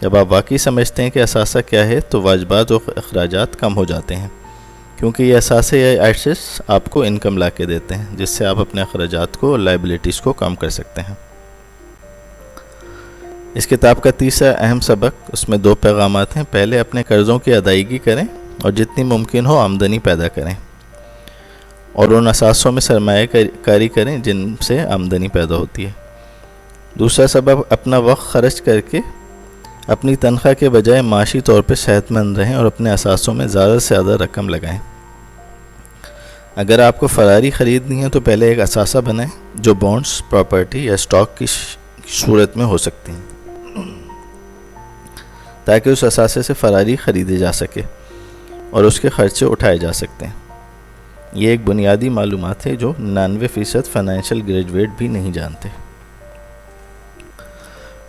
جب آپ واقعی سمجھتے ہیں کہ اثاثہ کیا ہے تو واجبات و اخراجات کم ہو جاتے ہیں، کیونکہ یہ اثاثے یا ایسٹس آپ کو انکم لا کے دیتے ہیں، جس سے آپ اپنے اخراجات کو اور لائبلٹیز کو کم کر سکتے ہیں۔ اس کتاب کا تیسرا اہم سبق، اس میں 2 پیغامات ہیں۔ پہلے، اپنے قرضوں کی ادائیگی کریں اور جتنی ممکن ہو آمدنی پیدا کریں، اور ان اثاثوں میں سرمایہ کاری کریں جن سے آمدنی پیدا ہوتی ہے۔ دوسرا سبب، اپنا وقت خرچ کر کے اپنی تنخواہ کے بجائے معاشی طور پہ صحت مند رہیں اور اپنے اثاثوں میں زیادہ سے زیادہ رقم لگائیں۔ اگر آپ کو فراری خریدنی ہے تو پہلے ایک اثاثہ بنائیں جو بانڈز، پراپرٹی یا اسٹاک کی صورت میں ہو سکتی ہیں، تاکہ اس اثاثے سے فراری خریدے جا سکے اور اس کے خرچے اٹھائے جا سکتے ہیں۔ یہ ایک بنیادی معلومات ہے جو 99% فائنینشیل گریجویٹ بھی نہیں جانتے۔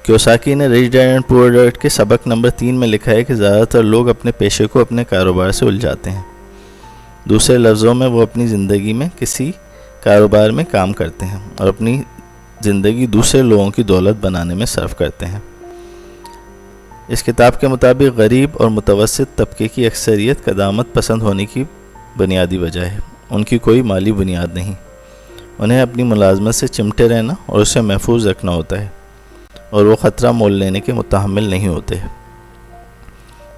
کیوساکی نے ریچ ڈیڈ اینڈ پور ڈیڈ کے سبق نمبر 3 میں لکھا ہے کہ زیادہ تر لوگ اپنے پیشے کو اپنے کاروبار سے الجھاتے ہیں۔ دوسرے لفظوں میں، وہ اپنی زندگی میں کسی کاروبار میں کام کرتے ہیں اور اپنی زندگی دوسرے لوگوں کی دولت بنانے میں صرف کرتے ہیں۔ اس کتاب کے مطابق غریب اور متوسط طبقے کی اکثریت قدامت پسند ہونے کی بنیادی وجہ ہے۔ ان کی کوئی مالی بنیاد نہیں، انہیں اپنی ملازمت سے چمٹے رہنا اور اسے محفوظ رکھنا ہوتا ہے، اور وہ خطرہ مول لینے کے متحمل نہیں ہوتے۔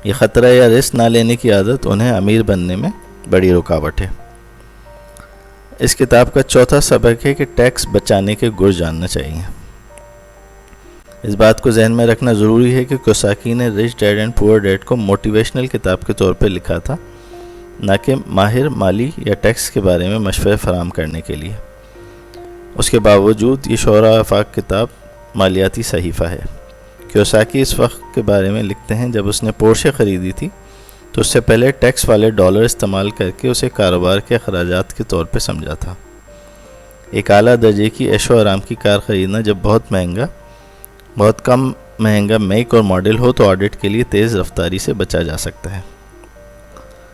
یہ خطرہ یا رسک نہ لینے کی عادت انہیں امیر بننے میں بڑی رکاوٹ ہے۔ اس کتاب کا چوتھا سبق ہے کہ ٹیکس بچانے کے گر جاننا چاہیے۔ اس بات کو ذہن میں رکھنا ضروری ہے کہ کیوساکی نے ریچ ڈیڈ اینڈ پور ڈیڈ کو موٹیویشنل کتاب کے طور پر لکھا تھا، نہ کہ ماہر مالی یا ٹیکس کے بارے میں مشورے فراہم کرنے کے لیے۔ اس کے باوجود یہ شعراء آفاق کتاب مالیاتی صحیفہ ہے۔ کیوساکی اس وقت کے بارے میں لکھتے ہیں جب اس نے پورشے خریدی تھی تو اس سے پہلے ٹیکس والے ڈالر استعمال کر کے اسے کاروبار کے اخراجات کے طور پہ سمجھا تھا۔ ایک اعلیٰ درجے کی عیش و آرام کی کار خریدنا جب بہت کم مہنگا میک اور ماڈل ہو تو آڈٹ کے لیے تیز رفتاری سے بچا جا سکتا ہے۔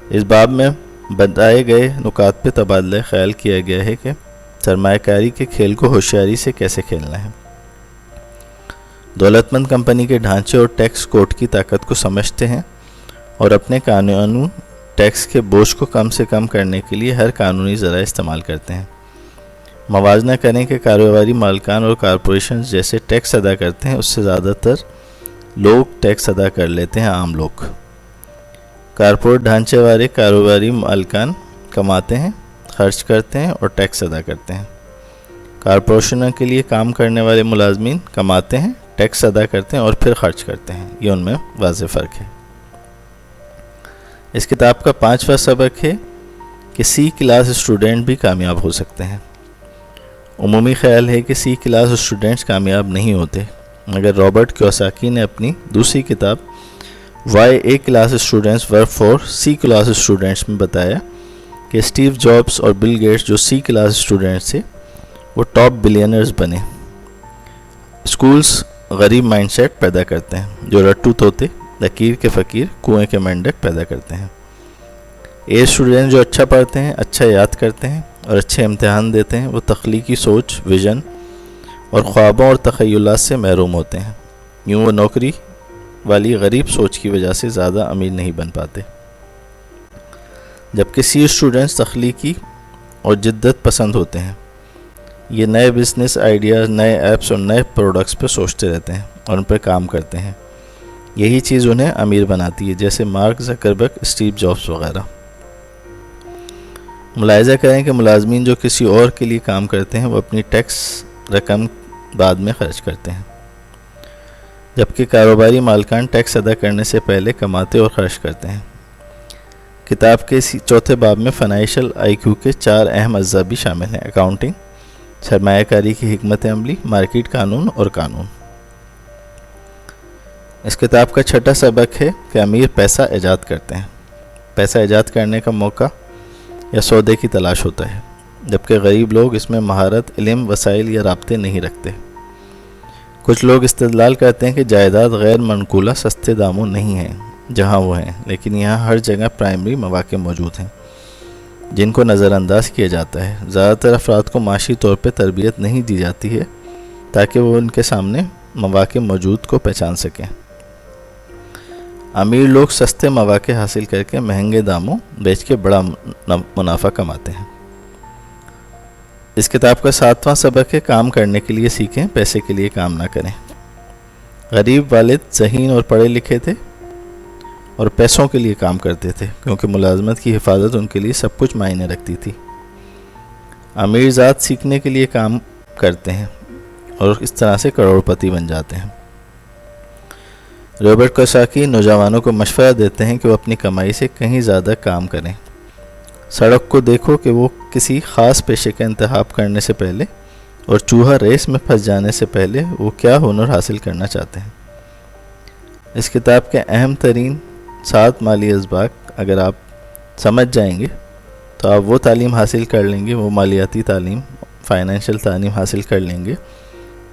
اس باب میں بتائے گئے نکات پہ تبادلہ خیال کیا گیا ہے کہ سرمایہ کاری کے کھیل کو ہوشیاری سے کیسے کھیلنا ہے۔ دولت مند کمپنی کے ڈھانچے اور ٹیکس کوڈ کی طاقت کو سمجھتے ہیں اور اپنے قانونی ٹیکس کے بوجھ کو کم سے کم کرنے کے لیے ہر قانونی ذرائع استعمال کرتے ہیں۔ موازنہ کریں کہ کاروباری مالکان اور کارپوریشنز جیسے ٹیکس ادا کرتے ہیں اس سے زیادہ تر لوگ ٹیکس ادا کر لیتے ہیں، عام لوگ۔ کارپوریٹ ڈھانچے والے کاروباری مالکان کماتے ہیں، خرچ کرتے ہیں اور ٹیکس ادا کرتے ہیں۔ کارپوریشنوں کے لیے کام کرنے والے ملازمین کماتے ہیں، ٹیکس ادا کرتے ہیں اور پھر خرچ کرتے ہیں۔ یہ ان میں واضح فرق ہے۔ اس کتاب کا 5واں سبق ہے کہ سی کلاس اسٹوڈنٹ بھی کامیاب ہو سکتے ہیں۔ عمومی خیال ہے کہ سی کلاس اسٹوڈنٹس کامیاب نہیں ہوتے، مگر رابرٹ کیوساکی نے اپنی دوسری کتاب Y A class students work for C class students میں بتایا کہ اسٹیو جابس اور بل گیٹس جو سی کلاس اسٹوڈنٹس تھے وہ ٹاپ بلینئرز بنے۔ اسکولز غریب مائنڈ سیٹ پیدا کرتے ہیں جو رٹو طوطے، لکیر کے فقیر، کنویں کے مینڈک پیدا کرتے ہیں۔ اے اسٹوڈنٹ جو اچھا پڑھتے ہیں، اچھا یاد کرتے ہیں اور اچھے امتحان دیتے ہیں، وہ تخلیقی سوچ، ویژن اور خوابوں اور تخیلات سے محروم ہوتے ہیں۔ یوں وہ نوکری والی غریب سوچ کی وجہ سے زیادہ امیر نہیں بن پاتے، جبکہ سی اسٹوڈنٹس تخلیقی اور جدت پسند ہوتے ہیں۔ یہ نئے بزنس آئیڈیاز، نئے ایپس اور نئے پروڈکٹس پہ سوچتے رہتے ہیں اور ان پہ کام کرتے ہیں۔ یہی چیز انہیں امیر بناتی ہے، جیسے مارک زکربرگ، اسٹیو جابس وغیرہ۔ ملاحظہ کریں کہ ملازمین جو کسی اور کے لیے کام کرتے ہیں وہ اپنی ٹیکس رقم بعد میں خرچ کرتے ہیں، جبکہ کاروباری مالکان ٹیکس ادا کرنے سے پہلے کماتے اور خرچ کرتے ہیں۔ کتاب کے چوتھے باب میں فائنینشیل آئی کیو کے 4 اہم اجزاء بھی شامل ہیں: اکاؤنٹنگ، سرمایہ کاری کی حکمت عملی، مارکیٹ قانون اور قانون۔ اس کتاب کا 6واں سبق ہے کہ امیر پیسہ ایجاد کرتے ہیں۔ پیسہ ایجاد کرنے کا موقع یا سودے کی تلاش ہوتا ہے، جبکہ غریب لوگ اس میں مہارت، علم، وسائل یا رابطے نہیں رکھتے۔ کچھ لوگ استدلال کرتے ہیں کہ جائیداد غیر منقولہ سستے داموں نہیں ہیں جہاں وہ ہیں، لیکن یہاں ہر جگہ پرائمری مواقع موجود ہیں جن کو نظر انداز کیا جاتا ہے۔ زیادہ تر افراد کو معاشی طور پہ تربیت نہیں دی جاتی ہے تاکہ وہ ان کے سامنے مواقع موجود کو پہچان سکیں۔ امیر لوگ سستے مواقع حاصل کر کے مہنگے داموں بیچ کے بڑا منافع کماتے ہیں۔ اس کتاب کا 7واں سبق ہے کام کرنے کے لیے سیکھیں، پیسے کے لیے کام نہ کریں۔ غریب والد ذہین اور پڑھے لکھے تھے اور پیسوں کے لیے کام کرتے تھے کیونکہ ملازمت کی حفاظت ان کے لیے سب کچھ معنی رکھتی تھی۔ امیر ذات سیکھنے کے لیے کام کرتے ہیں اور اس طرح سے کروڑ پتی بن جاتے ہیں۔ رابرٹ کیوساکی نوجوانوں کو مشورہ دیتے ہیں کہ وہ اپنی کمائی سے کہیں زیادہ کام کریں۔ سڑک کو دیکھو کہ وہ کسی خاص پیشے کا انتخاب کرنے سے پہلے اور چوہا ریس میں پھنس جانے سے پہلے وہ کیا ہنر حاصل کرنا چاہتے ہیں۔ اس کتاب کے اہم ترین 7 مالی اسباق اگر آپ سمجھ جائیں گے تو آپ وہ تعلیم حاصل کر لیں گے، وہ مالیاتی تعلیم، فائنینشیل تعلیم حاصل کر لیں گے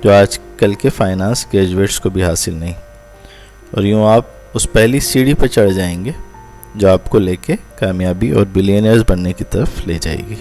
جو آج کل کے فائنانس گریجویٹس کو بھی حاصل نہیں، اور یوں آپ اس پہلی سیڑھی پہ چڑھ جائیں گے جو آپ کو لے کے کامیابی اور بلینئرز بننے کی طرف لے جائے گی۔